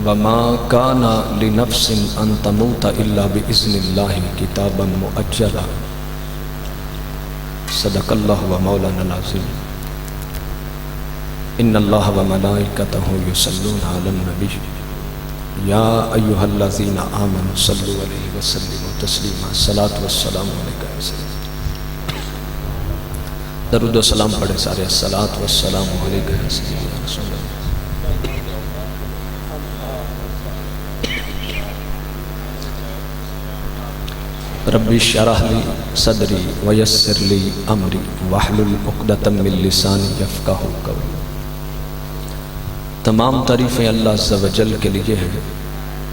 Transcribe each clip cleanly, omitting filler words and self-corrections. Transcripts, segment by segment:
وما كان لنفس ان تموت الا باذن الله كتابا مؤجلا صدق الله ومولانا العظيم ان الله وملائكته يصلون على النبي يا ايها الذين امنوا صلوا عليه وسلموا تسليما الصلاة والسلام عليك يا سيدي درود و سلام پڑھیں سارے الصلاة والسلام عليك يا سيدي يا رسول اللہ ربی اشرح لی صدری ویسر لی امری واحلل عقدۃ من لسانی یفقہوا قولی۔ تمام تعریفیں اللہ عز و جل کے لیے ہیں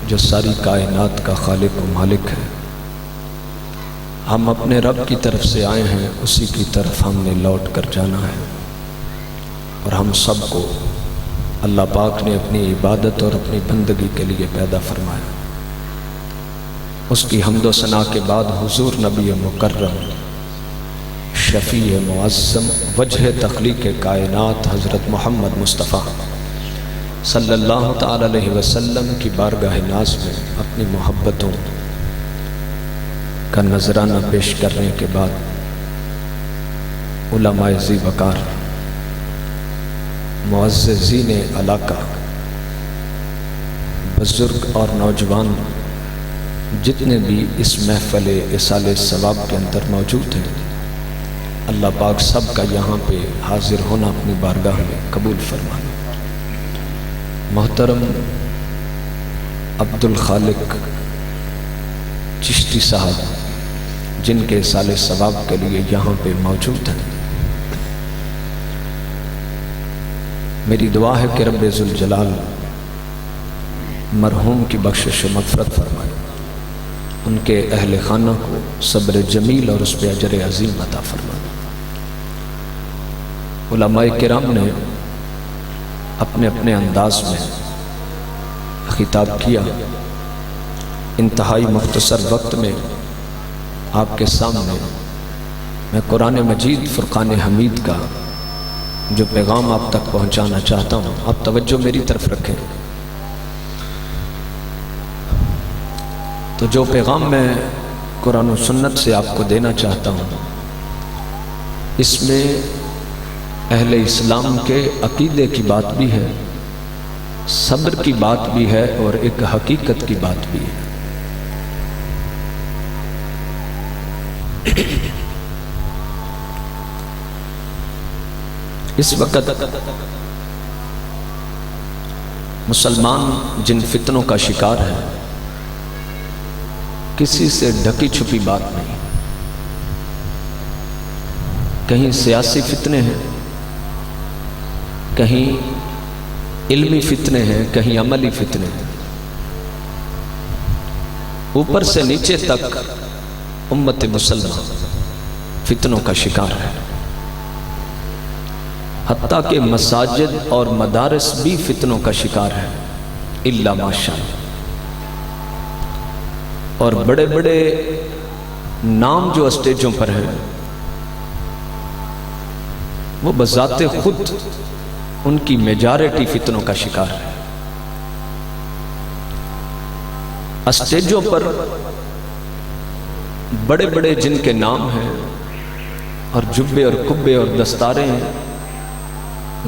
جو ساری کائنات کا خالق و مالک ہے۔ ہم اپنے رب کی طرف سے آئے ہیں، اسی کی طرف ہم نے لوٹ کر جانا ہے، اور ہم سب کو اللہ پاک نے اپنی عبادت اور اپنی بندگی کے لیے پیدا فرمایا۔ اس کی حمد و ثنا کے بعد حضور نبی مکرم شفیع معظم وجہ تخلیق کائنات حضرت محمد مصطفیٰ صلی اللہ تعالی علیہ وسلم کی بارگاہ ناز میں اپنی محبتوں کا نذرانہ پیش کرنے کے بعد علماء ذی وقار، معززین علاقہ، بزرگ اور نوجوان جتنے بھی اس محفل اصال ثواب کے اندر موجود ہیں، اللہ پاک سب کا یہاں پہ حاضر ہونا اپنی بارگاہ میں قبول فرمائے۔ محترم عبد الخالق چشتی صاحب جن کے اصال ثواب کے لیے یہاں پہ موجود ہیں، میری دعا ہے کہ رب ذوالجلال مرحوم کی بخشش و مغفرت فرمائے، ان کے اہل خانہ کو صبر جمیل اور اس پہ اجر عظیم عطا فرمائے۔ علماء کرام نے اپنے اپنے انداز میں خطاب کیا، انتہائی مختصر وقت میں آپ کے سامنے میں قرآن مجید فرقان حمید کا جو پیغام آپ تک پہنچانا چاہتا ہوں، آپ توجہ میری طرف رکھیں۔ تو جو پیغام میں قرآن و سنت سے آپ کو دینا چاہتا ہوں، اس میں اہل اسلام کے عقیدے کی بات بھی ہے، صبر کی بات بھی ہے، اور ایک حقیقت کی بات بھی ہے۔ اس وقت مسلمان جن فتنوں کا شکار ہے، کسی سے ڈھکی چھپی بات نہیں۔ کہیں سیاسی فتنے ہیں، کہیں علمی فتنے ہیں، کہیں عملی فتنے ہیں، اوپر سے نیچے تک امت مسلمہ فتنوں کا شکار ہے۔ حتیٰ کہ مساجد اور مدارس بھی فتنوں کا شکار ہے، الا ماشاءاللہ۔ اور بڑے بڑے نام جو اسٹیجوں پر ہیں، وہ بذات خود ان کی میجارٹی فتنوں کا شکار ہے۔ اسٹیجوں پر بڑے بڑے جن کے نام ہیں، اور جبے اور کبے اور دستاریں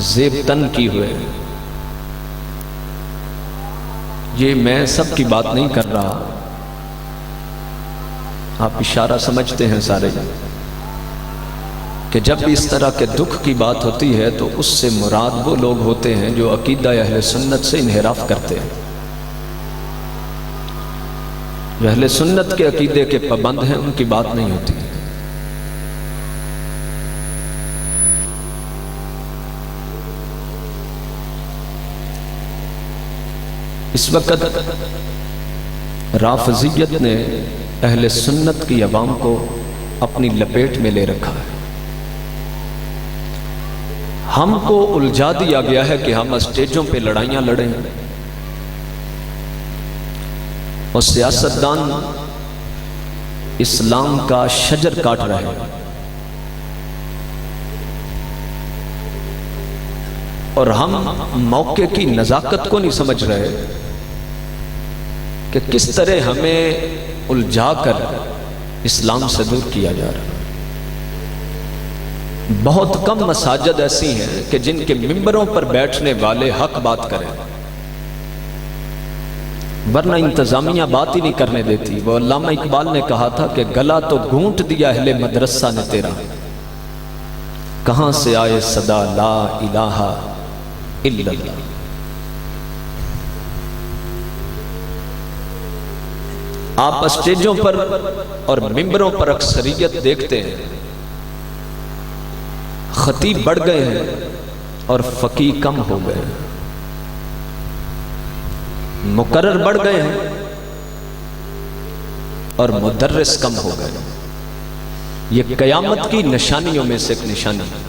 زیب تن کی ہوئے، یہ میں سب کی بات نہیں کر رہا، آپ اشارہ سمجھتے ہیں سارے، کہ جب اس طرح کے دکھ کی بات ہوتی ہے تو اس سے مراد وہ لوگ ہوتے ہیں جو عقیدہ اہل سنت سے انحراف کرتے ہیں، جو اہل سنت کے عقیدے کے پابند ہیں، ان کی بات نہیں ہوتی۔ اس وقت رافضیت نے اہل سنت کی عوام کو اپنی لپیٹ میں لے رکھا ہے۔ ہم کو الجھا دیا گیا ہے کہ ہم اسٹیجوں پہ لڑائیاں لڑیں، اور سیاستدان اسلام کا شجر کاٹ رہے ہیں، اور ہم موقع کی نزاکت کو نہیں سمجھ رہے، کہ کس طرح ہمیں الجھا کر اسلام سے دور کیا جا رہا ہے۔ بہت کم مساجد ایسی ہیں کہ جن کے ممبروں پر بیٹھنے والے حق بات کریں، ورنہ انتظامیہ بات ہی نہیں کرنے دیتی۔ وہ علامہ اقبال نے کہا تھا کہ گلا تو گھونٹ دیا اہل مدرسہ نے تیرا، کہاں سے آئے صدا لا الہ الا اللہ۔ آپ اسٹیجوں پر اور ممبروں پر اکثریت دیکھتے ہیں، خطیب بڑھ گئے ہیں اور فقیہ کم ہو گئے ہیں، مقرر بڑھ گئے ہیں اور مدرس کم ہو گئے ہیں۔ یہ قیامت کی نشانیوں میں سے ایک نشانی ہے۔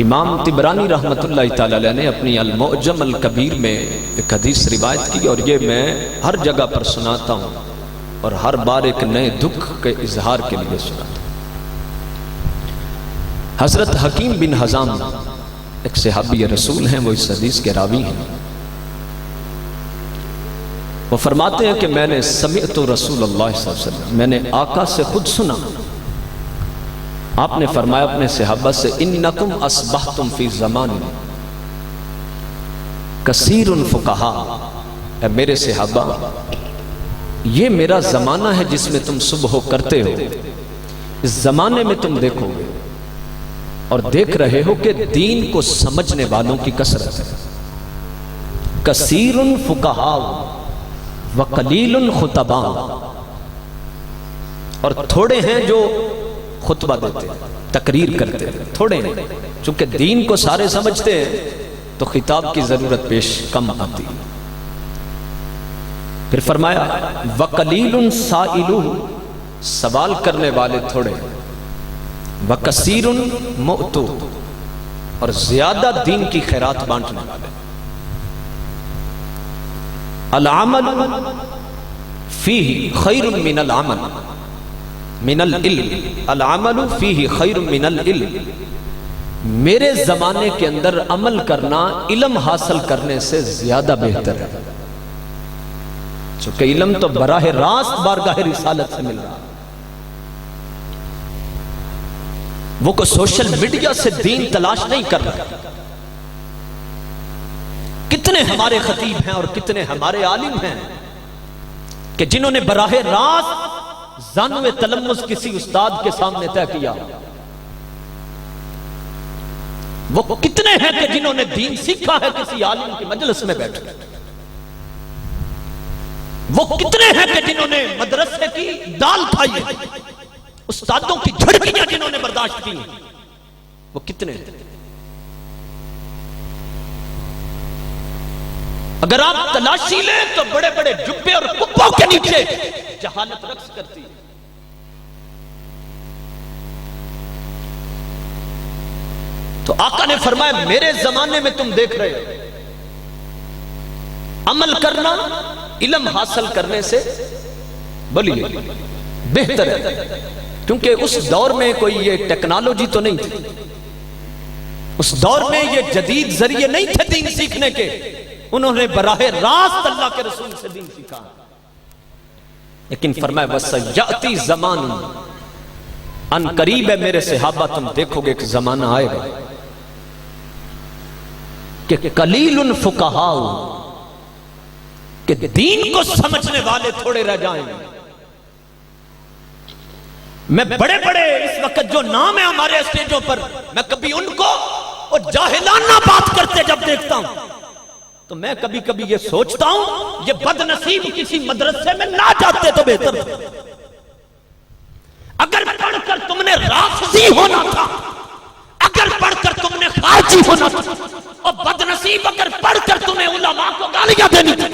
امام طبرانی رحمۃ اللہ تعالی علیہ نے اپنی المعجم الکبیر میں ایک حدیث روایت کی، اور یہ میں ہر جگہ پر سناتا ہوں اور ہر بار ایک نئے دکھ کے اظہار کے لیے سناتا ہوں۔ حضرت حکیم بن حزام ایک صحابی رسول ہیں، وہ اس حدیث کے راوی ہیں۔ وہ فرماتے ہیں کہ میں نے سمعت رسول اللہ صلی اللہ علیہ وسلم، میں نے آقا سے خود سنا، آپ نے فرمایا اپنے صحابہ سے، انکم اصبحتم فی زمان کثیر الفقہاء، اے میرے صحابہ یہ میرا زمانہ ہے جس میں تم صبح کرتے ہو، اس زمانے میں تم دیکھو گے اور دیکھ رہے ہو کہ دین کو سمجھنے والوں کی کثرت ہے۔ کثیر الفقہاء وقلیل الخطباء، اور تھوڑے ہیں جو خطبہ دیتے ہیں، تقریر کرتے ہیں، تھوڑے ہیں۔ چونکہ دین کو سارے سمجھتے ہیں تو خطاب کی ضرورت پیش کم آتی ہے۔ پھر فرمایا وقلیل سائلوہ، سوال کرنے والے تھوڑے ہیں، وکثیر مؤتو، اور زیادہ دین کی خیرات بانٹنے والے۔ العمل فیہ خیر من العمل من العلم، العمل فیہ خیر من العلم، میرے زمانے کے اندر عمل کرنا علم حاصل کرنے سے زیادہ بہتر ہے، چونکہ علم تو براہ راست بارگاہ رسالت سے مل رہا ہے۔ وہ کوئی سوشل میڈیا سے دین تلاش نہیں کر رہا۔ کتنے ہمارے خطیب ہیں اور کتنے ہمارے عالم ہیں کہ جنہوں نے براہ راست زانو تلمذ کسی استاد کے سامنے طے کیا۔ وہ کتنے ہیں کہ جنہوں نے دین سیکھا ہے کسی عالم کی مجلس میں بیٹھ کر۔ وہ کتنے ہیں کہ جنہوں نے مدرسے کی دال کھائی ہے، استادوں کی جھڑکیاں جنہوں نے برداشت کی، وہ کتنے ہیں؟ اگر آپ تلاشی لیں تو بڑے بڑے جبے اور کپوں کے نیچے جہالت رقص کرتی ہے۔ تو آقا نے فرمایا میرے زمانے میں تم دیکھ رہے ہو، عمل کرنا علم حاصل کرنے سے بولیے بہتر ہے، کیونکہ اس دور میں کوئی یہ ٹیکنالوجی تو نہیں تھی، اس دور میں یہ جدید ذریعے نہیں تھے دین سیکھنے کے، انہوں نے براہ راست اللہ کے رسول سے دین سیکھا۔ لیکن فرمایا وَسَيَأْتِي زَمَانٌ، ان قریب ہے میرے صحابہ تم دیکھو گے کہ زمانہ آئے گا کہ قلیل الفقہاء، کہ دین کو سمجھنے والے تھوڑے رہ جائیں۔ میں بڑے بڑے اس وقت جو نام ہے ہمارے اسٹیجوں پر، میں کبھی ان کو اور جاہلانہ بات کرتے جب دیکھتا ہوں تو میں کبھی کبھی یہ سوچتا ہوں یہ بد نصیب کسی مدرسے میں نہ جاتے تو بہتر تھا۔ اگر پڑھ کر تم نے رافضی ہونا تھا، اگر پڑھ کر تم نے خارجی ہونا تھا، اور بد نصیب اگر پڑھ کر تمہیں علماء کو گالیاں دینی تھی،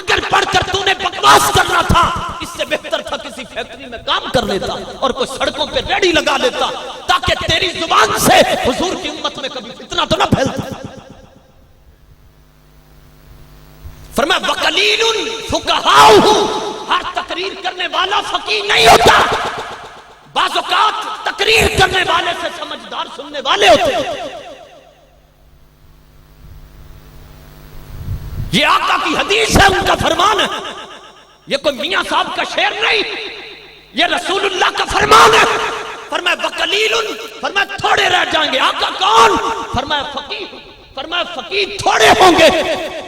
اگر پڑھ کر تم نے بکواس کرنا تھا، اس سے بہتر تھا کسی فیکٹری میں کام کر لیتا اور کوئی سڑکوں پہ ریڑھی لگا لیتا، تاکہ تیری زبان سے حضور کی امت میں کبھی فتنہ تو نہ پھیلتا۔ فرمایا وَقَلِيلٌ فُقَهَاؤُهُ، ہر تقریر کرنے والا فقیہ نہیں ہوتا، بعض اوقات تقریر کرنے والے سے سمجھدار سننے والے ہوتے ہیں۔ یہ آقا کی حدیث ہے، ان کا فرمان ہے، یہ کوئی میاں صاحب کا شعر نہیں، یہ رسول اللہ کا فرمان ہے۔ فرمایا وقلیل، فرمایا تھوڑے رہ جائیں گے۔ آقا کون؟ فرمایا فقیہ، فرمایا فقیہ تھوڑے ہوں گے۔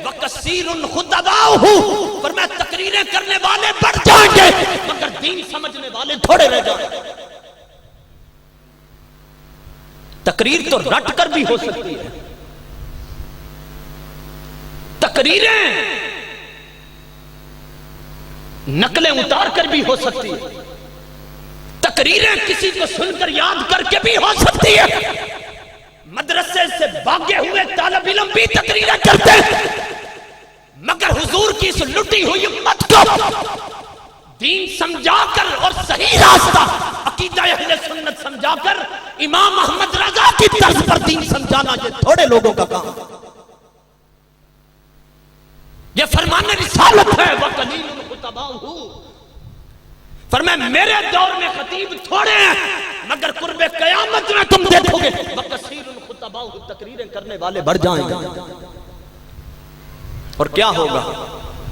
وکثیر خطباؤہ، فرمایا تقریریں کرنے والے بڑھ جائیں گے مگر دین سمجھنے والے تھوڑے رہ جائیں گے۔ تقریر تو رٹ کر بھی ہو سکتی ہے، تقریریں نقلیں اتار کر بھی ہو سکتی ہے، تقریریں کسی کو سن کر یاد کر کے بھی ہو سکتی ہے۔ مدرسے سے بھاگے ہوئے طالب علم بھی تقریریں کرتے ہیں، مگر حضور کی اس لٹی ہوئی امت کو دین سمجھا کر اور صحیح راستہ عقیدہ اہل سنت سمجھا کر امام احمد رضا کی طرز پر دین سمجھانا یہ تھوڑے لوگوں کا کام ہے۔ یہ فرمان رسالت ہے۔ وقلیل خطباؤہ، فرمایا میرے دور میں خطیب تھوڑے ہیں مگر قرب قیامت میں تم دیکھو گے وکثیر خطباؤہ، تقریریں کرنے والے بڑھ جائیں گے۔ اور کیا ہوگا؟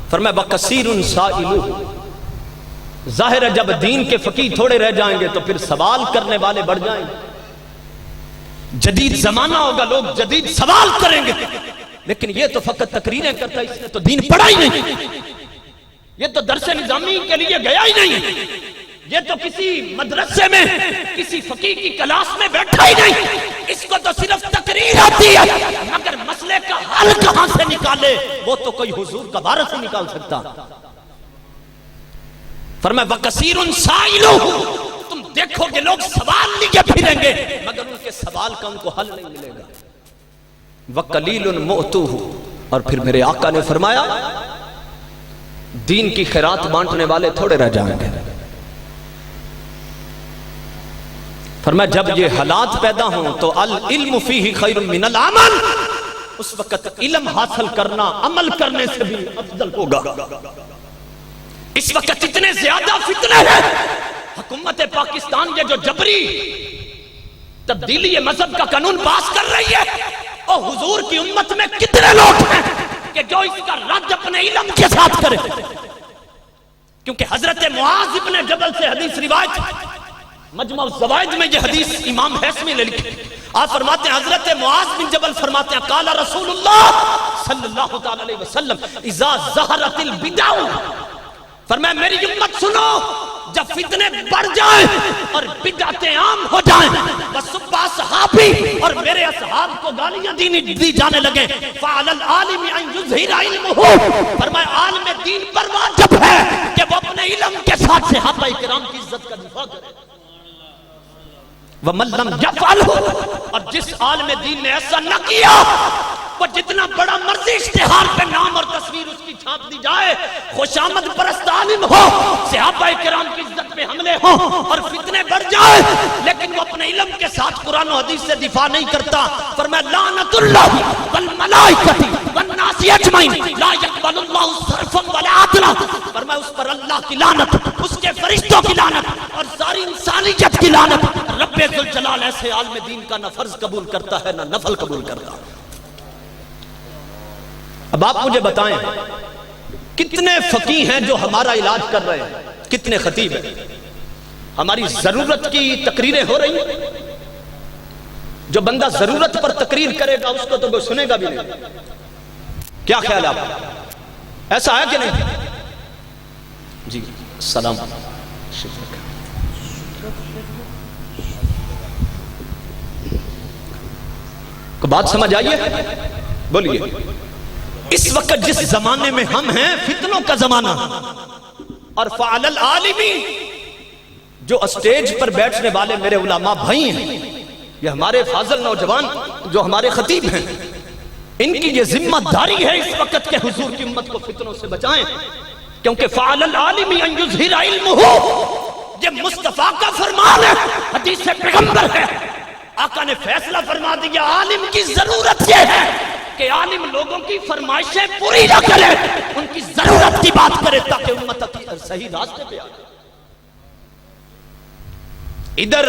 فرمایا وکثیر سائلوہ، ظاہر ہے جب دین کے فقیہ تھوڑے رہ جائیں گے تو پھر سوال کرنے والے بڑھ جائیں گے۔ جدید زمانہ ہوگا، لوگ جدید سوال کریں گے، لیکن یہ تو فقط تقریریں کرتا ہے، اس نے تو دین پڑھا ہی نہیں، یہ تو درس نظامی کے لیے گیا ہی نہیں، یہ تو کسی مدرسے میں کسی فقیہ کی کلاس میں بیٹھا ہی نہیں، اس کو تو صرف تقریر آتی ہے، مگر مسئلے کا حل کہاں سے نکالے وہ تو کوئی حضور کا وارث نہیں نکال سکتا۔ فرمایا وکثیر سائلوہ، تم دیکھو گے لوگ سوال لیے پھریں گے مگر ان کے سوال کا ان کو حل نہیں ملے گا۔ وقلیل مؤتوہ، اور پھر میرے آقا نے فرمایا دین کی خیرات بانٹنے والے تھوڑے رہ جائیں گے۔ فرمایا جب یہ حالات پیدا ہوں تو العلم فیہ خیر من العمل، اس وقت علم حاصل کرنا عمل کرنے سے بھی افضل ہوگا۔ اس وقت اتنے زیادہ فتنے ہیں، حکومت پاکستان یہ جو جبری تبدیلی مذہب کا قانون پاس کر رہی ہے، اور حضور کی امت میں کتنے لوگ ہیں کہ جو اس کا رد اپنے علم کے ساتھ کرے؟ کیونکہ حضرت معاذ ابن جبل سے حدیث روایت، مجمع الزوائد میں یہ حدیث امام حیثمی نے لکھی، آپ فرماتے ہیں حضرت معاذ بن جبل فرماتے ہیں قال رسول اللہ صلی اللہ تعالی علیہ وسلم اذا ظہرت البدع، فرمایا میری امت سنو، جب فتنے بڑھ جائیں اور بدعتیں عام ہو جائیں، وَسُبَّ أَصْحَابِي، اور میرے اصحاب کو گالیاں دی جانے لگیں، فَعَلَى الْعَالِمِ أَن يُظْهِرَ عِلْمُهُ، فرمایا عالم دین پر واجب ہے کہ وہ اپنے علم کے ساتھ صحابہ کرام کی عزت کا دفاع کرے۔ وَمَن لَّمْ يَفْعَلْهُ، اور جس عالم دین نے ایسا نہ کیا، وہ جتنا بڑا مرضی اشتہار پہ نام اور تصویر اس کی چھاپ دی جائے، خوشامد پرست عالم ہو، صحابہ کرام کی عزت پہ حملے ہوں اور فتنے بڑھ جائے، لیکن وہ اپنے علم کے ساتھ قرآن و حدیث سے دفاع نہیں کرتا، فرمایا لعنت اللہ والملائکۃ والناس اجمعین لا یقبل اللہ صرفا ولا عدلا، فرمایا اس پر اللہ کی لعنت، اس کے فرشتوں کی لعنت اور ساری انسانیت کی لعنت۔ رب ذوالجلال ایسے عالم دین کا نہ فرض قبول کرتا ہے نہ نفل قبول کرتا۔ اب آپ مجھے بتائیں کتنے فقیہ ہیں جو ہمارا علاج کر رہے ہیں، کتنے خطیب ہیں؟ ہماری ضرورت کی تقریریں ہو رہی ہیں، جو بندہ ضرورت پر تقریر کرے گا اس کو تو کوئی سنے گا بھی نہیں۔ کیا خیال ہے آپ؟ ایسا ہے کہ نہیں؟ جی السلام کو بات سمجھ آئیے؟ بولیے۔ اس وقت جس زمانے میں ہم ہیں فتنوں کا زمانہ، اور فعل العالمی، جو اسٹیج پر بیٹھنے والے میرے علماء بھائی ہیں، یہ ہمارے فاضل نوجوان جو ہمارے خطیب ہیں، ان کی یہ ذمہ داری ہے اس وقت کے حضور کی امت کو فتنوں سے بچائیں، کیونکہ فعل العالمی ان یظہر علمہ، یہ مصطفیٰ کا فرمان ہے، حدیث پیغمبر ہے۔ آقا نے فیصلہ فرما دیا عالم کی ضرورت یہ ہے کہ عالم لوگوں کی فرمائشیں پوری نہ کرے، ان کی ضرورت کی بات کرے تاکہ امت صحیح راستے پہ آئے۔ ادھر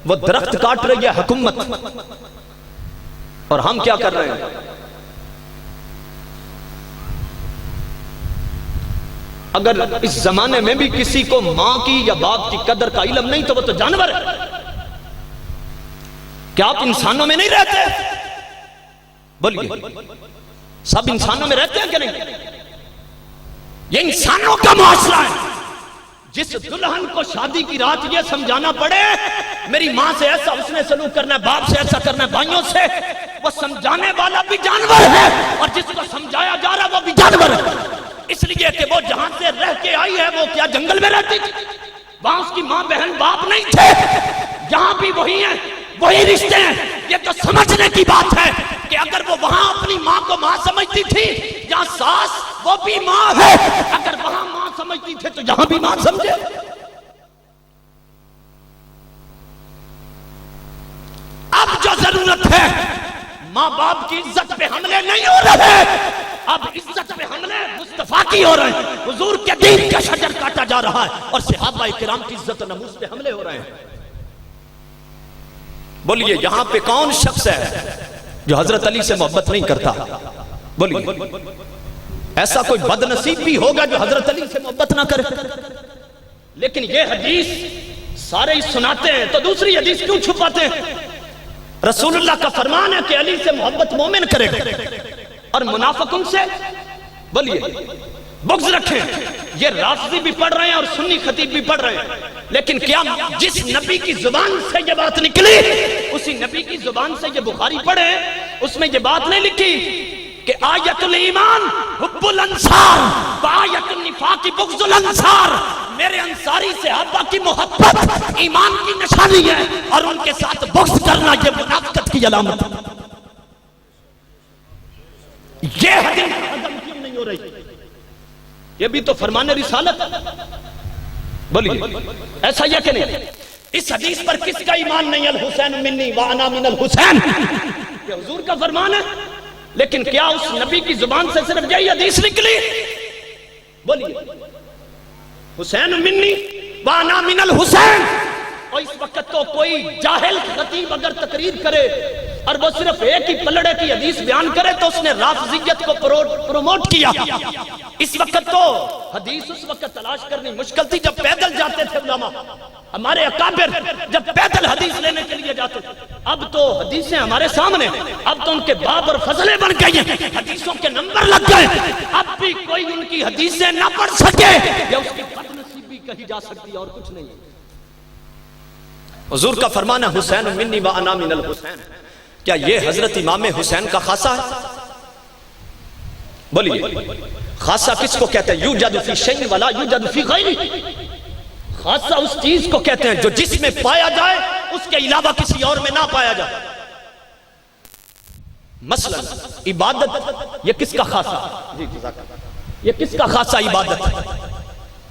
وہ درخت کاٹ رہی ہے حکومت، اور ہم کیا کر رہے ہیں؟ اگر اس زمانے میں بھی کسی کو ماں کی یا باپ کی قدر کا علم نہیں تو وہ تو جانور ہے. کیا آپ انسانوں میں نہیں رہتے؟ بولیے سب انسانوں میں رہتے ہیں کہ نہیں؟ یہ انسانوں کا معاشرہ ہے. جس دلہن کو شادی کی رات یہ سمجھانا پڑے میری ماں سے ایسا اس نے سلوک کرنا ہے، باپ سے ایسا کرنا ہے، بھائیوں سے، وہ سمجھانے والا بھی جانور ہے اور جس کو سمجھایا جا رہا وہ بھی جانور ہے. اس لیے کہ وہ جہاں سے رہ کے آئی ہے وہ کیا جنگل میں رہتی تھی؟ وہاں اس کی ماں بہن باپ نہیں تھے. یہاں بھی وہی ہیں، وہی رشتے ہیں. یہ تو سمجھنے کی بات ہے کہ اگر وہ وہاں اپنی ماں کو ماں سمجھتی تھی، یہاں ساس وہ بھی ماں ہے. اگر وہاں ماں سمجھتی تھے تو یہاں بھی ماں سمجھے. اب جو ضرورت ہے ماں باپ کی عزت پہ حملے نہیں ہو رہے، اب عزت پہ حملے مصطفیٰ کی ہو رہے ہیں. حضور کے دین کا شجر کاٹا جا رہا ہے اور صحابہ کرام کی عزت و ناموس پہ حملے ہو رہے ہیں. بولیے یہاں پہ کون شخص ہے جو حضرت علی سے محبت نہیں کرتا؟ بولیے ایسا کوئی بد نصیب بھی ہوگا جو حضرت علی سے محبت نہ کرے؟ لیکن یہ حدیث سارے ہی سناتے ہیں تو دوسری حدیث کیوں چھپاتے ہیں؟ رسول اللہ کا فرمان ہے کہ علی سے محبت مومن کرے اور منافق ان سے بولیے بغض رکھیں. یہ رافضی بھی پڑھ رہے ہیں اور سنی خطیب بھی پڑھ رہے ہیں. لیکن کیا جس نبی کی زبان سے یہ بات نکلی اسی نبی کی زبان سے یہ بخاری پڑھے اس میں یہ بات نہیں لکھی کہ آیت الایمان حب الانصار وآیت النفاق بغض الانصار؟ میرے انصاری صحابہ کی محبت ایمان کی نشانی ہے اور ان کے ساتھ بغض کرنا یہ منافقت کی علامت ہے. یہ حدیث ہضم کیوں نہیں ہو رہی؟ یہ بھی تو فرمان رسالت. بولیے ایسا یہ کہ نہیں؟ اس حدیث پر کس کا ایمان نہیں؟ الحسین منی وانا من الحسین، یہ حضور کا فرمان ہے. لیکن کیا اس نبی کی زبان سے صرف یہی حدیث نکلی؟ بولیے حسین منی وانا من الحسین. اور اس وقت تو کوئی جاہل خطیب اگر تقریر کرے اور وہ صرف ایک ہی پلڑے کی حدیث بیان کرے تو اس نے رافضیت کو پروموٹ کیا. اس وقت تو حدیث اس وقت تلاش کرنی مشکل تھی جب پیدل جاتے تھے علماء، ہمارے اکابر جب پیدل حدیث لینے کے لیے جاتے تھے. اب تو حدیثیں ہمارے سامنے، اب تو ان کے باب اور فضلیں بن گئی ہیں، حدیثوں کے نمبر لگ گئے. اب بھی کوئی ان کی حدیثیں نہ پڑھ سکے یا اس کی بد نصیبی کہی جا سکتی اور کچھ نہیں. حضور کا فرمان ہے حسین منی وانا من الحسین. کیا یہ حضرت امام حسین کا خاصہ ہے؟ بولیے خاصہ کس کو کہتے ہیں؟ یوجد فی شیء ولا یوجد فی غیرہ. خاصہ اس چیز کو کہتے ہیں جو جس میں پایا جائے اس کے علاوہ کسی اور میں نہ پایا جائے. مثلا عبادت یہ کس کا خاصہ؟ یہ کس کا خاصہ عبادت ہے؟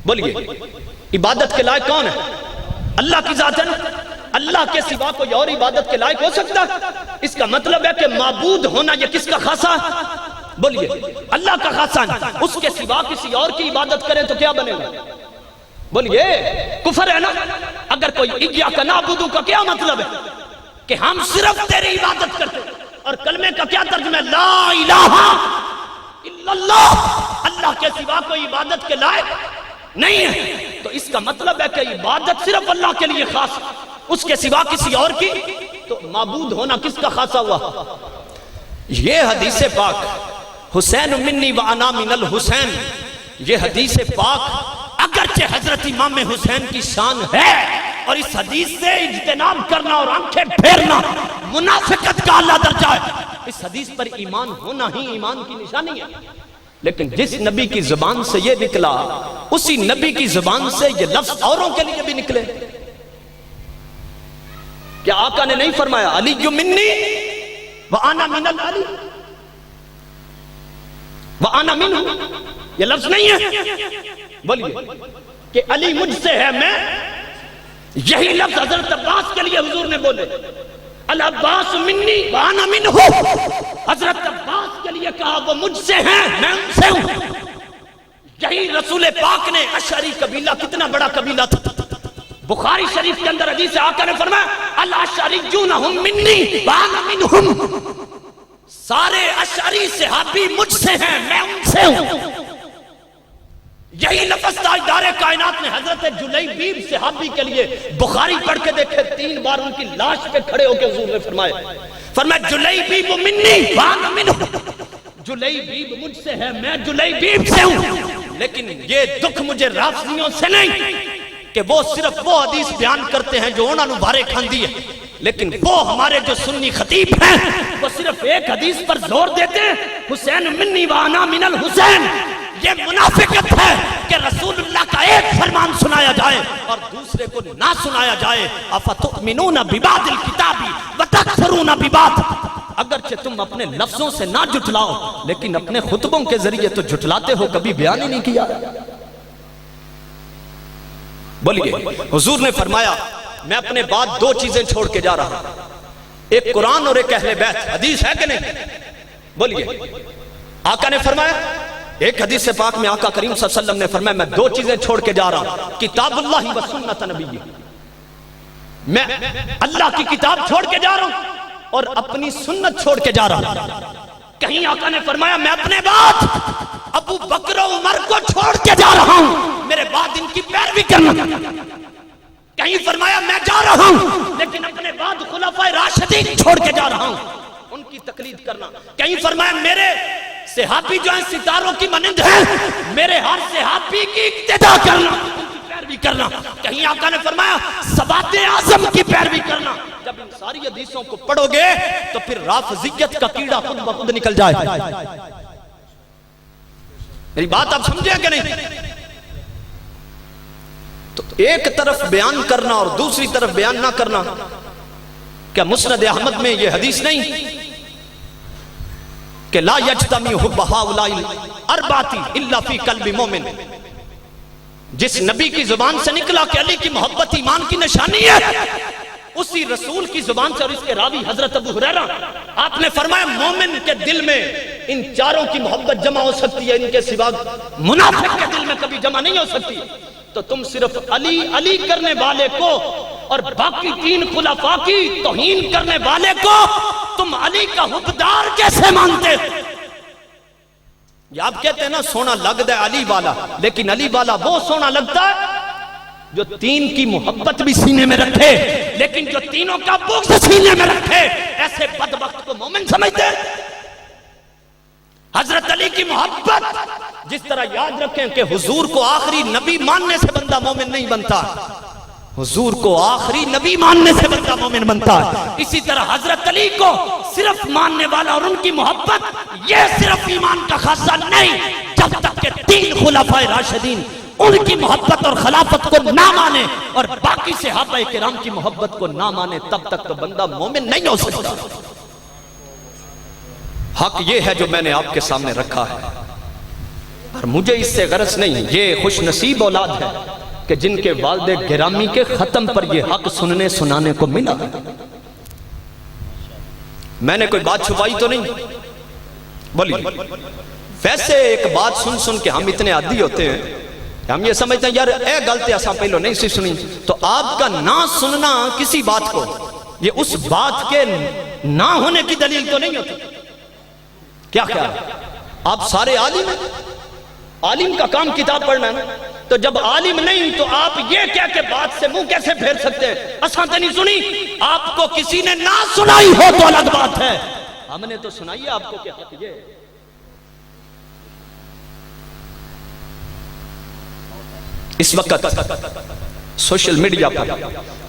بولیے عبادت کے لائق کون ہے؟ اللہ کی ذات ہے نا. اللہ کے سوا کوئی اور عبادت کے لائق ہو سکتا؟ اس کا مطلب ہے کہ معبود ہونا یہ کس کا خاصہ ہے؟ بولیے اللہ کا خاصہ ہے. اس کے سوا کسی اور کی عبادت کریں تو کیا بنے گا؟ بولیے کفر ہے نا. اگر کوئی ایاک نعبد کا کیا مطلب ہے؟ کہ ہم صرف تیری عبادت کرتے. اور کلمے کا کیا ترجمہ ہے؟ لا الہ الا اللہ. اللہ کے سوا کوئی عبادت کے لائق نہیں ہے. تو اس کا مطلب ہے کہ عبادت صرف اللہ کے لیے خاص، اس کے سوا کسی اور کی تو معبود ہونا کس کا خاصہ ہوا؟ یہ حدیث پاک حسین منی وانا من الحسین، یہ حدیث پاک اگرچہ حضرت امام حسین کی شان ہے اور اس حدیث سے اجتناب کرنا اور آنکھیں پھیرنا منافقت کا اعلیٰ درجہ ہے. اس حدیث پر ایمان ہونا ہی ایمان کی نشانی ہے. لیکن جس نبی کی زبان سے یہ نکلا اسی نبی کی زبان سے یہ لفظ اوروں کے لیے بھی نکلے. کیا آقا نے نہیں فرمایا علی منی وانا من العلی وانا منہ؟ یہ لفظ نہیں ہے. بولیے کہ علی مجھ سے ہے میں، یہی لفظ حضرت عباس کے لیے حضور نے بولے العباس منی وانا منہ. حضرت عباس کے لیے کہا وہ مجھ سے ہیں میں ان سے ہوں. یہی رسول پاک نے اشعری قبیلہ کتنا بڑا قبیلہ تھا. بخاری شریف کے اندر حدیث آقا نے فرمایا الاشعریون ہم منی وانا منہم. سارے اشعری صحابی مجھ سے ہیں میں ان سے ہوں. یہی لفظ تاجدار کائنات نے حضرت جلیبیب صحابی کے لیے بخاری پڑھ کے دیکھے 3 بار ان کی لاش پہ کھڑے ہو کے حضور نے فرمایا جلیبیب منی وانا منہ، جلیبیب مجھ سے ہے، میں جلیبیب سے ہوں، لیکن یہ دکھ مجھے رافضیوں سے نہیں کہ وہ صرف وہ حدیث بیان کرتے ہیں جو انہوں نے بھارے کھاندی ہے، لیکن وہ ہمارے جو سنی خطیب ہیں وہ صرف ایک حدیث پر زور دیتے ہیں، حسین منی وانا من الحسین۔ یہ منافقت ہے کہ رسول اللہ کا ایک فرمان سنایا جائے اور دوسرے کو نہ سنایا جائے۔ افتؤمنون ببعض الکتاب وتکفرون ببعض، اگرچہ تم اپنے لفظوں سے نہ جھٹلاؤ لیکن اپنے خطبوں کے ذریعے تو جھٹلاتے ہو، کبھی بیان ہی نہیں کیا۔ بولیے، حضور نے فرمایا میں اپنے بعد 2 چیزیں چھوڑ کے جا رہا ہوں، ایک قرآن اور ایک اہل بیت۔ حدیث ہے کہ نہیں؟ بولیے، آقا نے فرمایا، ایک حدیث پاک میں آقا کریم صلی اللہ علیہ وسلم نے فرمایا میں 2 چیزیں چھوڑ کے جا رہا ہوں، کتاب اللہ و سنت نبی، میں اللہ کی کتاب چھوڑ کے جا رہا ہوں اور اپنی سنت چھوڑ کے جا رہا ہوں۔ کہیں آقا نے فرمایا میں اپنے بعد ابو بکر و عمر کو چھوڑ کے جا رہا ہوں، میرے بعد ان کی پیروی کرنا۔ کہیں فرمایا میں جا رہا ہوں لیکن اپنے بعد خلفائے راشدین چھوڑ کے جا رہا ہوں، ان کی تقلید کرنا۔ کہیں فرمایا میرے صحابی جو ہیں ستاروں کی مانند ہیں، میرے ہر صحابی کی اقتداء کرنا، ان کی پیروی کرنا۔ کہیں آقا نے فرمایا سبات اعظم کی پیروی کرنا۔ جب ان ساری حدیثوں کو پڑھو گے تو پھر رافضیت کا کیڑا خود بخود نکل جائے۔ میری بات آپ سمجھے کہ نہیں؟ تو ایک طرف بیان کرنا اور دوسری طرف بیان نہ کرنا، کیا مسند احمد میں یہ حدیث نہیں کہ لا یجتمع حب ہؤلاء الاربعۃ الا فی قلب مومن؟ جس نبی کی زبان سے نکلا کہ علی کی محبت ایمان کی نشانی ہے، اسی رسول کی زبان سے، اور اس کے راوی حضرت ابو ہریرہ، آپ نے فرمایا مومن کے دل میں ان چاروں کی محبت جمع ہو سکتی ہے، ان کے سوا منافق کے دل میں کبھی جمع نہیں ہو سکتی۔ تو تم صرف علی علی کرنے والے کو اور باقی 3 خلفاء کی توہین کرنے والے کو تم علی کا حبدار کیسے مانتے؟ یہ آپ کہتے ہیں نا سونا لگتا ہے علی والا، لیکن علی والا وہ سونا لگتا ہے جو 3 کی محبت بھی سینے میں رکھے لیکن جو تینوں کا بغض سینے میں رکھے، ایسے بدبخت کو مومن سمجھتے ہیں؟ حضرت علی کی محبت، جس طرح یاد رکھیں کہ حضور کو آخری نبی ماننے سے بندہ مومن نہیں بنتا، حضور کو آخری نبی ماننے سے بندہ مومن بنتا ہے، اسی طرح حضرت علی کو صرف ماننے والا اور ان کی محبت یہ صرف ایمان کا خاصہ نہیں، جب تک کہ 3 خلفائے راشدین ان کی محبت اور خلافت کو نہ مانے اور باقی صحابہ کرام کی محبت کو نہ مانے، تب تک تو بندہ مومن نہیں ہو سکتا۔ حق یہ ہے جو میں نے آپ کے سامنے رکھا ہے، اور مجھے اس سے غرض نہیں، یہ خوش نصیب اولاد ہے کہ جن کے والد گرامی کے ختم پر یہ حق سننے سنانے کو ملا۔ میں نے کوئی بات چھپائی تو نہیں؟ بولیے، ویسے ایک بات سن سن کے ہم اتنے عادی ہوتے ہیں کہ ہم یہ سمجھتے ہیں یار اے غلطی ایسا پہلو نہیں سی سنی، تو آپ کا نہ سننا کسی بات کو یہ اس بات کے نہ ہونے کی دلیل تو نہیں ہوتی۔ کیا خیال ہے؟ آپ سارے عالم ہیں، عالم کا کام کتاب پڑھنا ہے نا، تو جب عالم نہیں تو آپ یہ کہہ کے بات سے منہ کیسے پھیر سکتے ہیں؟ اساں تے نہیں سنی، آپ کو کسی نے نہ سنائی ہو تو الگ بات ہے، ہم نے تو سنائی ہے آپ کو کہ حق یہ ہے۔ اس وقت سوشل میڈیا پر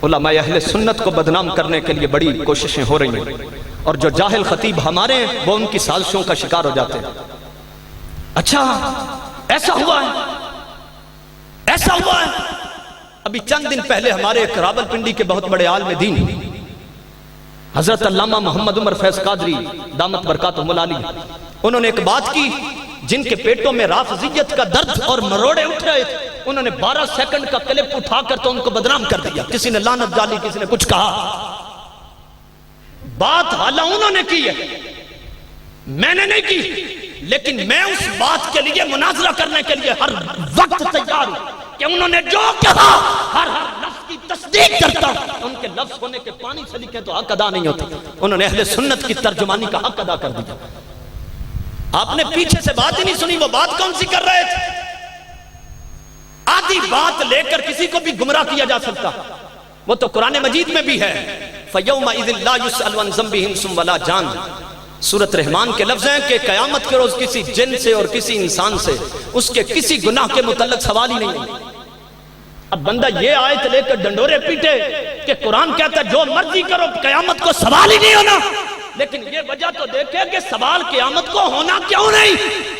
علماء اہل سنت کو بدنام کرنے کے لیے بڑی کوششیں ہو رہی ہیں، اور جو جاہل خطیب ہمارے ہیں وہ ان کی سازشوں کا شکار ہو جاتے ہیں۔ اچھا ایسا ہوا ہے، ایسا ہوا ہے۔ ابھی چند دن پہلے ہمارے ایک راول پنڈی کے بہت بڑے عالم دین حضرت علامہ محمد عمر فیض قادری دامت برکاتہم العالی، انہوں نے ایک بات کی، جن کے پیٹوں میں رافضیت کا درد اور مروڑے اٹھ رہے تھے، انہوں نے 12 سیکنڈ کا کلپ اٹھا کر تو ان کو بدنام کر دیا، کسی نے لعنت ڈالی، کسی نے کچھ کہا۔ بات حالہ انہوں نے کی ہے، میں نے نہیں کی، لیکن میں اس بات کے لیے مناظرہ کرنے کے لیے ہر وقت تیار ہوں کہ انہوں نے جو کہا ہر لفظ کی تصدیق کرتا ہوں۔ ان کے لفظ ہونے کے پانی سے لکھے تو حق ادا نہیں ہوتا، انہوں نے اہل سنت کی ترجمانی کا حق ادا کر دیا۔ آپ نے پیچھے سے بات ہی نہیں سنی، وہ بات کون سی کر رہے تھے؟ آدھی بات لے کر کسی کو بھی گمراہ کیا جا سکتا، وہ تو قرآن مجید میں بھی ہے، فَيَوْمَئِذٍ لَا يُسْأَلُ عَنْ ذَنبِهِ انْسٌ وَلَا جَانٌ۔ سورۃ رحمان کے لفظ ہیں کہ قیامت کے روز کسی جن سے اور کسی انسان سے اس کے کسی گناہ کے متعلق سوال ہی نہیں ہے۔ اب بندہ یہ آیت لے کر ڈنڈورے پیٹے کہ قرآن کہتا ہے جو مرضی کرو قیامت کو سوال ہی نہیں ہونا، لیکن یہ وجہ تو دیکھے کہ سوال قیامت کو ہونا کیوں نہیں؟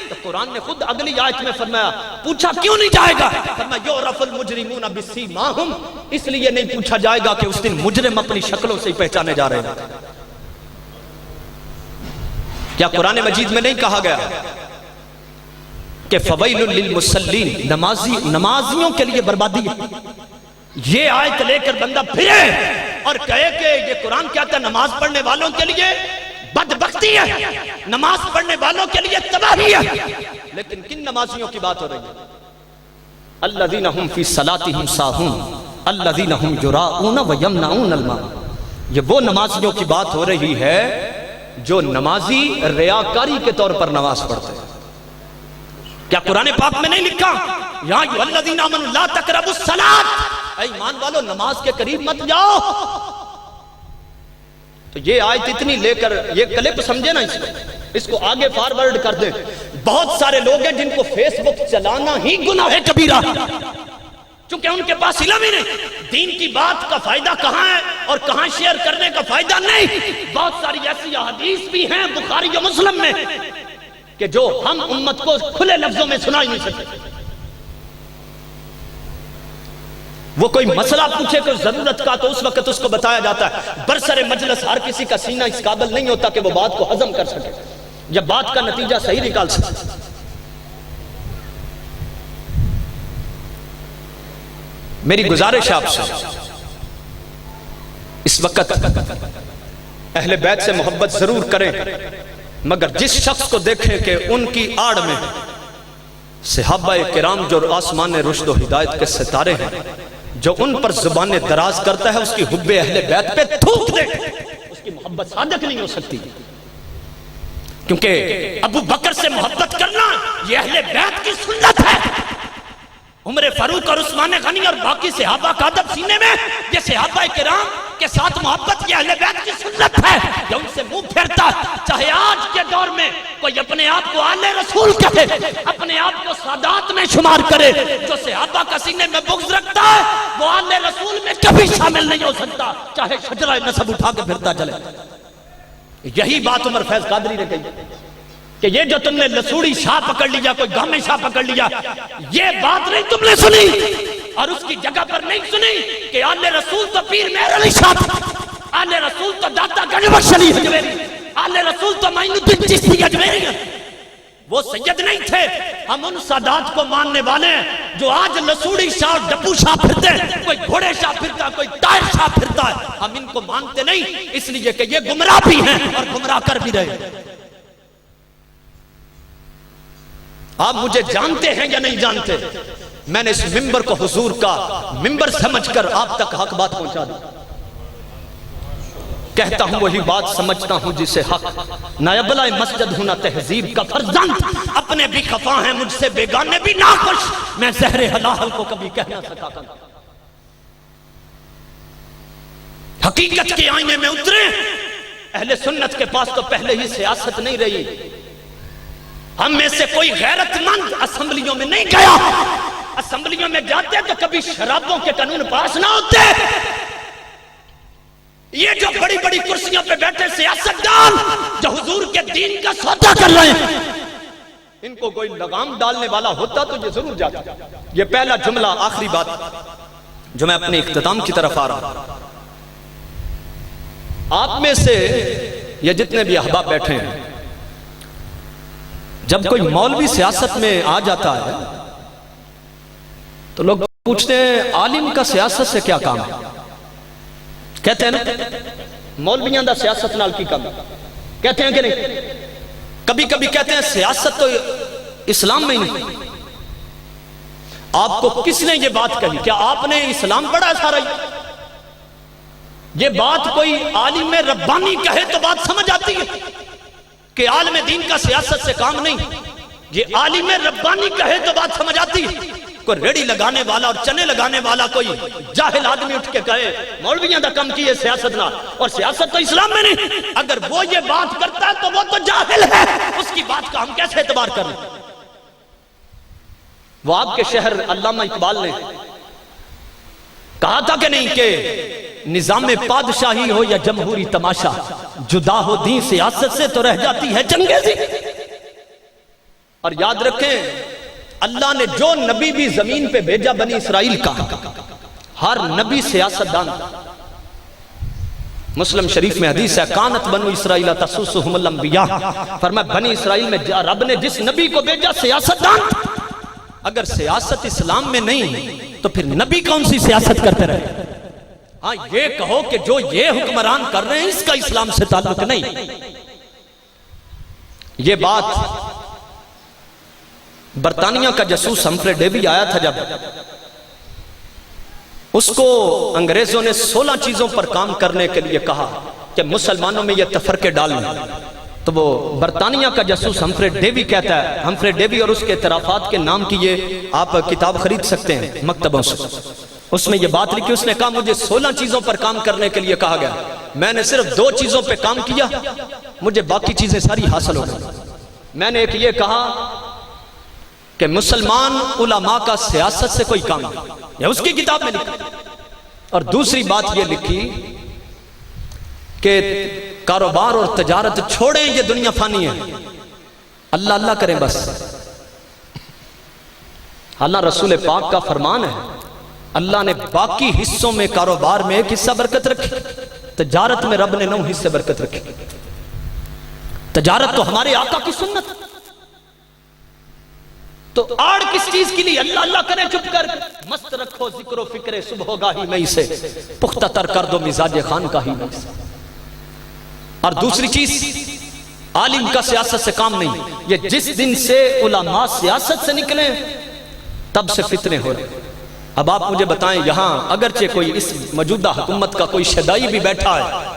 تو قرآن نے خود اگلی آیت میں فرمایا، پوچھا کیوں نہیں جائے گا؟ فرمایا یعرف المجرمون بسیماہم، اس لیے نہیں پوچھا جائے گا کہ اس دن مجرم اپنی شکلوں سے ہی پہچانے جا رہے ہیں۔ کیا قرآن مجید میں نہیں کہا گیا کہ فویل للمصلین، نمازیوں کے لیے بربادی ہے؟ یہ آیت لے کر بندہ پھرے اور کہے کہ یہ قرآن کہتا ہے نماز پڑھنے والوں کے لیے بدبختی ہے، نماز پڑھنے والوں کے لیے تباہی ہے، لیکن کن نمازیوں کی بات ہو رہی ہے؟ الذین هم فی صلاتہم ساہون الذین هم یراؤون ویمنعون الماعون۔ یہ وہ نمازیوں کی بات ہو رہی ہے جو نمازی ریاکاری کے طور پر نماز پڑھتے ہیں۔ کیا قرآن پاک میں نہیں لکھا یا ایھا الذین آمنوا لا تقربوا الصلاۃ، اے ایمان والو نماز کے قریب مت جاؤ؟ تو یہ آیت اتنی لے کر یہ کلپ سمجھے نا، اس کو آگے فارورڈ کر دیں۔ بہت سارے لوگ ہیں جن کو فیس بک چلانا ہی گناہ کبیرہ، چونکہ ان کے پاس علم ہی نہیں، دین کی بات کا فائدہ کہاں ہے اور کہاں شیئر کرنے کا فائدہ نہیں۔ بہت ساری ایسی احادیث بھی ہیں بخاری و مسلم میں کہ جو ہم امت کو کھلے لفظوں میں سنا ہی نہیں سکتے۔ وہ کوئی مسئلہ پوچھے کوئی ضرورت کا تو اس وقت اس کو بتایا جاتا ہے، برسر مجلس ہر کسی کا سینہ اس قابل نہیں ہوتا کہ وہ بات کو ہضم کر سکے یا بات کا نتیجہ صحیح نکال سکے۔ میری گزارش آپ سے، اس وقت اہل بیت سے محبت ضرور کریں، مگر جس شخص کو دیکھیں کہ ان کی آڑ میں صحابہ کرام جو آسمان رشد و ہدایت کے ستارے ہیں، جو ان پر زبان دراز کرتا ہے، اس کی حب اہل بیت پہ تھوک دے، اس کی محبت صادق نہیں ہو سکتی، کیونکہ ابو بکر سے محبت کرنا یہ اہل بیت کی سنت ہے۔ عمر فاروق اور عثمان غنی اور باقی صحابہ کا ادب سینے میں، یہ صحابہ کرام کے ساتھ محبت یہ اہل بیت کی سنت ہے جو ان سے منہ پھیرتا ہے۔ چاہے آج کے دور میں کوئی اپنے آپ کو آل رسول کہے، اپنے آپ کو سادات میں شمار کرے، جو صحابہ کا سینے میں بغض رکھتا ہے وہ آل رسول میں کبھی شامل نہیں ہو سکتا، چاہے شجرہ نسب اٹھا کے پھرتا چلے۔ یہی بات عمر فیض قادری نے کہی کہ یہ جو تم نے لسوڑی شاہ پکڑ لیا، کوئی گامے شاہ پکڑ لیا، یہ بات نہیں تم نے سنی، اور اس کی جگہ پر نہیں سنی کہ آل رسول تو پیر مہر علی شاہ تھا، آل رسول تو داتا گنج بخش علی اجمیری، آل رسول تو معین الدین چشتی اجمیری، وہ سید نہیں تھے۔ ہم ان سادات کو ماننے والے ہیں جو آج لسوڑی شاہ ڈپو شاہ پھرتے ہیں، کوئی گھوڑے شاہ پھرتا ہے، کوئی ٹائر شاہ پھرتا ہے، ہم ان کو مانتے نہیں، اس لیے کہ یہ گمراہ بھی ہیں اور گمراہ کر بھی رہے ہیں۔ آپ مجھے جانتے ہیں یا نہیں جانتے، میں نے اس ممبر کو حضور کا ممبر سمجھ کر آپ تک حق بات پہنچا دی۔ کہتا ہوں وہی بات سمجھتا ہوں جسے حق، نہ ابلہ مسجد ہوں نہ تہذیب کا فرزند، اپنے بھی خفا ہیں مجھ سے بیگانے بھی ناخوش، میں زہر حلال کو کبھی کہہ نہ سکا کر۔ حقیقت کے آئینے میں اترے، اہل سنت کے پاس تو پہلے ہی سیاست نہیں رہی، ہم میں سے کوئی غیرت مند اسمبلیوں میں نہیں گیا، اسمبلیوں میں جاتے تو کبھی شرابوں کے قانون پاس نہ ہوتے۔ یہ جو بڑی بڑی کرسیوں پہ بیٹھے سیاستدان جو حضور کے دین کا سودا کر رہے ہیں، ان کو کوئی لگام ڈالنے والا ہوتا تو یہ ضرور جاتا۔ یہ پہلا جملہ، آخری بات جو میں اپنے اختتام کی طرف آ رہا ہوں، آپ میں سے یہ جتنے بھی احباب بیٹھے ہیں، جب کوئی مولوی سیاست میں آ جاتا ہے تو لوگ پوچھتے ہیں عالم کا سیاست سے کیا کام ہے؟ کہتے ہیں نا مولویاں دا سیاست نال کی کام ہے، کہتے ہیں کہ نہیں؟ کبھی کبھی کہتے ہیں سیاست تو اسلام میں ہی نہیں۔ آپ کو کس نے یہ بات کہی؟ کیا آپ نے اسلام پڑھا ہے سارا؟ یہ بات کوئی عالم ربانی کہے تو بات سمجھ آتی ہے کہ عالم دین کا سیاست سے کام نہیں، یہ عالم ربانی کہے تو بات سمجھ آتی ہے۔ کوئی ریڑی لگانے والا اور چنے لگانے والا کوئی جاہل آدمی اٹھ کے کہے مولویاں دا کم کی ہے سیاست نہ، اور سیاست تو اسلام میں نہیں، اگر وہ یہ بات کرتا ہے تو وہ تو جاہل ہے، اس کی بات کا ہم کیسے اعتبار کریں؟ وہ آپ کے شہر علامہ اقبال نے کہا تھا کہ نہیں کہ نظام پادشاہی ہو یا جمہوری تماشا، جدا ہو دین سیاست سے تو رہ جاتی ہے چنگیزی۔ اور یاد رکھیں اللہ نے جو نبی بھی زمین پہ بھیجا بنی اسرائیل کا، ہر نبی سیاستدان۔ مسلم شریف میں حدیث ہے کانت بنو اسرائیل تسوسہم الانبیاء، فرمایا بنی اسرائیل میں رب نے جس نبی کو بھیجا سیاستدان۔ اگر سیاست اسلام میں نہیں تو پھر نبی کون سی سیاست کرتے رہے؟ ہاں یہ کہو کہ جو یہ حکمران کر رہے ہیں اس کا اسلام سے تعلق نہیں۔ یہ بات برطانیہ کا جاسوس ہمفرے ڈیوی آیا تھا، جب اس کو انگریزوں نے 16 چیزوں پر کام کرنے کے لیے کہا کہ مسلمانوں میں یہ تفرقے ڈالنا، تو وہ برطانیہ کا جاسوس ہمفرے ڈیوی کہتا ہے، ہمفرے ڈیوی اور اس کے اعترافات کے نام کی یہ آپ کتاب خرید سکتے ہیں مکتبوں سے، اس میں یہ بات لکھی، اس نے کہا مجھے 16 چیزوں پر کام کرنے کے لیے کہا گیا، میں نے صرف 2 چیزوں پہ کام کیا، مجھے باقی چیزیں ساری حاصل ہو گئی۔ میں نے ایک یہ کہا کہ مسلمان علماء کا سیاست سے کوئی کام نہیں، یہ اس کی کتاب میں لکھا، اور دوسری بات یہ لکھی کہ کاروبار اور تجارت چھوڑیں، یہ دنیا فانی ہے، اللہ اللہ کریں بس۔ اللہ رسول پاک کا فرمان ہے، اللہ نے باقی حصوں میں کاروبار میں ایک حصہ برکت رکھی، تجارت میں رب نے 9 حصے برکت رکھی۔ تجارت تو ہمارے آقا کی سنت، تو آڑ کس چیز کے لیے؟ اللہ اللہ کریں چپ کر، مست رکھو ذکر و فکر صبح گاہی میں سے، پختہ تر کر دو مزاج خان کا ہی میں سے۔ اور دوسری چیز، عالم کا سیاست سے کام نہیں، یہ جس دن سے علماء سیاست سے نکلیں تب سے فتنے ہو رہے۔ اب آپ مجھے بتائیں، یہاں اگرچہ کوئی اس موجودہ حکومت کا کوئی شدائی بھی بیٹھا ہے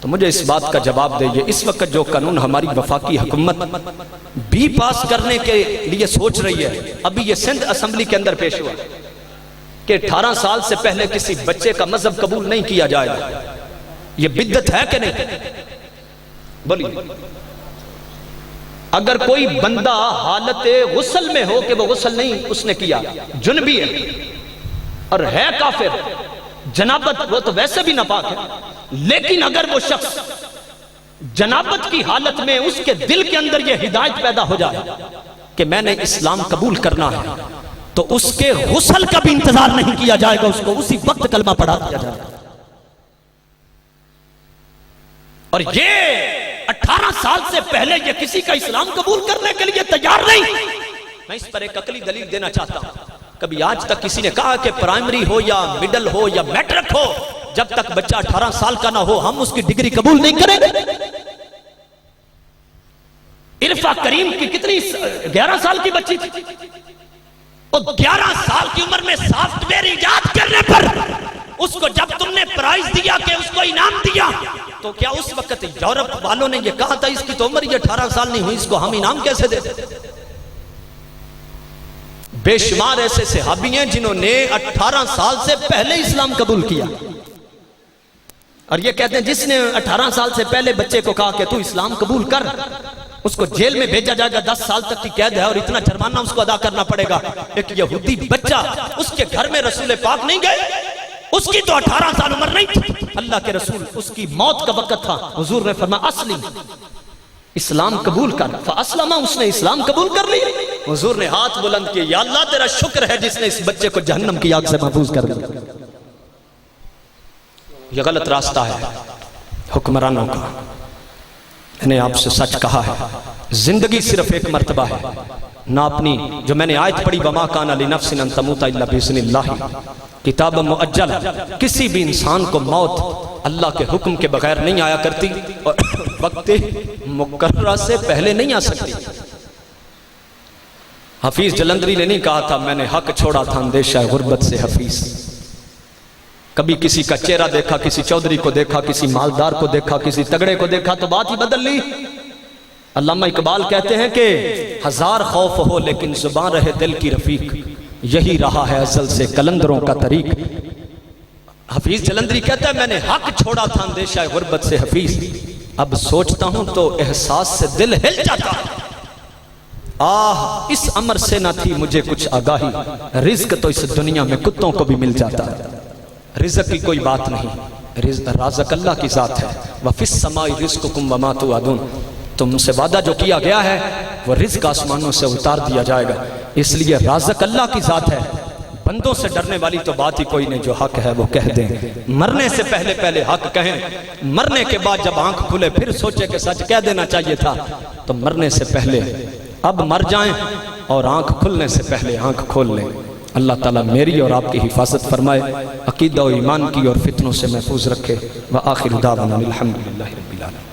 تو مجھے اس بات کا جواب دے، یہ اس وقت جو قانون ہماری وفاقی حکومت بھی پاس کرنے کے لیے سوچ رہی ہے، ابھی یہ سندھ اسمبلی کے اندر پیش ہوا کہ 18 سال سے پہلے کسی بچے کا مذہب قبول نہیں کیا جائے گا، یہ بدعت ہے کہ نہیں؟ بولیے، اگر کوئی بندہ حالت غسل میں ہو کہ وہ غسل نہیں اس نے کیا، جنبی ہے اور ہے کافر، جنابت وہ تو ویسے بھی ناپاک ہے، لیکن اگر وہ شخص جنابت کی حالت میں اس کے دل کے اندر یہ ہدایت پیدا ہو جائے کہ میں نے اسلام قبول کرنا ہے، تو اس کے غسل کا بھی انتظار نہیں کیا جائے گا، اس کو اسی وقت کلمہ پڑھا دیا جائے گا۔ اور یہ 18 سال سے پہلے یہ کسی کا اسلام قبول کرنے کے لیے تیار نہیں۔ میں اس پر ایک عقلی دلیل دینا چاہتا ہوں، کبھی آج تک کسی نے کہا کہ پرائمری ہو یا مڈل ہو یا میٹرک ہو، جب تک بچہ 18 سال کا نہ ہو ہم اس کی ڈگری قبول نہیں کریں گے؟ عرفہ کریم کی کتنی 11 سال کی بچی تھی، اور 11 سال کی عمر میں سافٹ ویئر ایجاد کرنے پر اس کو جب تم نے پرائز دیا کہ اس کو انعام دیا، تو کیا اس وقت یورپ والوں نے یہ کہا تھا اس کی تو عمر یہ 18 سال نہیں ہوئی، اس کو ہم انعام کیسے دے دیں؟ بے شمار ایسے صحابی ہیں جنہوں نے 18 سال سے پہلے اسلام قبول کیا، اور یہ کہتے ہیں جس نے 18 سال سے پہلے بچے کو کہا کہ تو اسلام قبول کر، اس کو جیل میں بھیجا جائے گا، 10 سال تک کی قید ہے اور اتنا جرمانہ اس کو ادا کرنا پڑے گا۔ ایک یہودی بچہ، اس کے گھر میں رسول پاک نہیں گئے، اس کی تو 18 سال عمر نہیں تھی، اللہ کے رسول اس کی موت کا وقت تھا، حضور نے فرمایا اسلم، اسلام قبول کر، فاسلم، اس نے اسلام قبول کر لی۔ حضور نے ہاتھ بلند کیے، یا اللہ تیرا شکر ہے جس نے اس بچے کو جہنم کی آگ سے محفوظ کر دیا۔ یہ غلط راستہ ہے حکمرانوں کا، میں نے آپ سے سچ کہا ہے، زندگی صرف ایک مرتبہ ہے، نہ اپنی جو میں نے آیت پڑھی وما کان لنفس ان تموت الا باذن اللہ، کتاب مؤجل، کسی بھی انسان کو موت اللہ کے حکم کے بغیر نہیں آیا کرتی اور وقت مقررہ سے پہلے نہیں آ سکتی۔ حفیظ جلندری نے نہیں کہا تھا میں نے حق چھوڑا تھا اندیشہ غربت سے حفیظ، کبھی کسی کا چہرہ دیکھا، کسی چودھری کو دیکھا، کسی مالدار کو دیکھا، کسی تگڑے کو دیکھا تو بات ہی بدل لی۔ علامہ اقبال کہتے ہیں کہ 1000 خوف ہو لیکن زبان رہے دل کی رفیق، یہی رہا ہے ازل سے قلندروں کا طریق۔ حفیظ جلندری کہتا ہے میں نے حق چھوڑا تھا اندیشہ غربت سے حفیظ، اب سوچتا ہوں تو احساس سے دل ہل جاتا ہے، آہ اس امر سے نہ تھی مجھے کچھ آگاہی، رزق تو اس دنیا میں کتوں کو بھی مل جاتا ہے۔ رزق کی کوئی بات نہیں، رازق اللہ کی ذات ہے۔ وَفِي السَّمَاءِ رِزْقُكُمْ وَمَا تُوعَدُونَ، تم سے وعدہ جو کیا گیا ہے وہ رزق آسمانوں سے اتار دیا جائے گا، اس لیے رازق اللہ کی ذات ہے۔ بندوں سے ڈرنے والی تو بات ہی کوئی نہیں، جو حق ہے وہ کہہ دیں، مرنے سے پہلے حق کہیں، مرنے کے بعد جب آنکھ کھلے پھر سوچے کہ سچ کہہ دینا چاہیے تھا، تو مرنے سے پہلے اب مر جائیں اور آنکھ کھلنے سے پہلے آنکھ کھول لیں۔ اللہ تعالیٰ میری اور آپ کی حفاظت فرمائے، عقیدہ و ایمان کی اور فتنوں سے محفوظ رکھے۔ وآخر دعوانا الحمدللہ رب العالمین۔